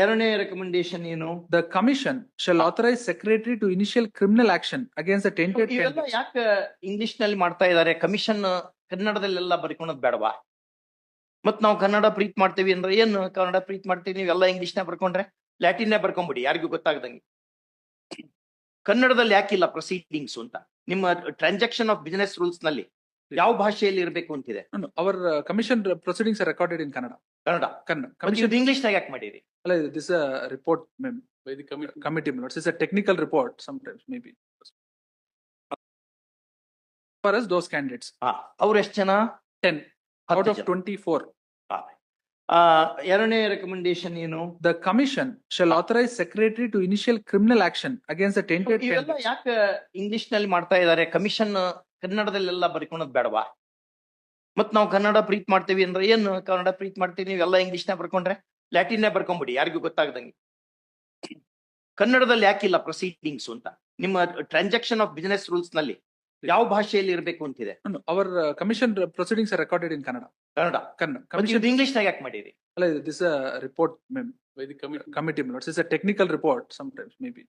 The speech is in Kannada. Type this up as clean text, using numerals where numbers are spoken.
ಎರಡನೇ ರೆಕಮೆಂಡೇಶನ್ ಏನು? The commission shall authorize secretary to initial criminal action against the tainted ಇವೆಲ್ಲ candidate. ಯಾಕೆ ಇಂಗ್ಲಿಷ್ ನಲ್ಲಿ ಮಾಡ್ತಾ ಇದ್ದಾರೆ? ಕಮಿಷನ್ ಕನ್ನಡದಲ್ಲೆಲ್ಲ ಬರ್ಕೊಳೋದ್ ಬೇಡವಾ? ಮತ್ ನಾವು ಕನ್ನಡ ಪ್ರೀತ್ ಮಾಡ್ತೀವಿ ಅಂದ್ರೆ ಏನು ಕನ್ನಡ ಪ್ರೀತ್ ಮಾಡ್ತೀವಿ ನೀವೆಲ್ಲ ಇಂಗ್ಲಿಷ್ ನ ಬರ್ಕೊಂಡ್ರೆ ಲ್ಯಾಟಿನ್ ಬರ್ಕೊಂಬಿಡಿ, ಯಾರಿಗೂ ಗೊತ್ತಾಗದಂಗೆ. ಕನ್ನಡದಲ್ಲಿ ಯಾಕಿಲ್ಲ ಪ್ರೊಸೀಡಿಂಗ್ಸ್ ಅಂತ? ನಿಮ್ಮ ಟ್ರಾನ್ಸಾಕ್ಷನ್ ಆಫ್ ಬಿಸಿನೆಸ್ ರೂಲ್ಸ್ ನಲ್ಲಿ ಯಾವ ಭಾಷೆಯಲ್ಲಿ ಇರಬೇಕು ಅಂತಿದೆ? No, our commission proceedings are recorded in Kannada. Kannada. Commission English ನಾಗ ಯಾಕೆ ಮಾಡಿರಿ? This is a report by the committee members. It's a technical report sometimes maybe. For us, those candidates. ಅವ್ರು ಎಷ್ಟು ಜನ? 10 out of 24. ಎರಡನೇ ರೆಕಮೆಂಡೇಶನ್ ಏನು? The commission shall authorize secretary to initial criminal action against the tainted ಇವೆಲ್ಲ candidate. ಯಾಕೆ ಇಂಗ್ಲಿಷ್ ನಲ್ಲಿ ಮಾಡ್ತಾ ಇದ್ದಾರೆ? ಕಮಿಷನ್ ಕನ್ನಡದಲ್ಲೆಲ್ಲ ಬರ್ಕೊಳೋದ್ ಬೇಡವಾ? ಮತ್ ನಾವು ಕನ್ನಡ ಪ್ರೀತ್ ಮಾಡ್ತೀವಿ ಅಂದ್ರೆ ಏನು ಕನ್ನಡ ಪ್ರೀತ್ ಮಾಡ್ತೀವಿ ನೀವೆಲ್ಲ ಇಂಗ್ಲಿಷ್ ನ ಬರ್ಕೊಂಡ್ರೆ ಲ್ಯಾಟಿನ್ ಬರ್ಕೊಂಬಿಡಿ, ಯಾರಿಗೂ ಗೊತ್ತಾಗದಂಗೆ. ಕನ್ನಡದಲ್ಲಿ ಯಾಕಿಲ್ಲ ಪ್ರೊಸೀಡಿಂಗ್ಸ್ ಅಂತ? ನಿಮ್ಮ ಟ್ರಾನ್ಸಾಕ್ಷನ್ ಆಫ್ ಬಿಸಿನೆಸ್ ರೂಲ್ಸ್ ನಲ್ಲಿ ಯಾವ ಭಾಷೆಯಲ್ಲಿ ಇರಬೇಕು ಅಂತಿದೆ? No, our commission proceedings are recorded in Kannada. Kannada. Commission English ನಾಗ ಯಾಕೆ ಮಾಡಿರಿ? This is a report by the committee members. It's a technical report sometimes maybe.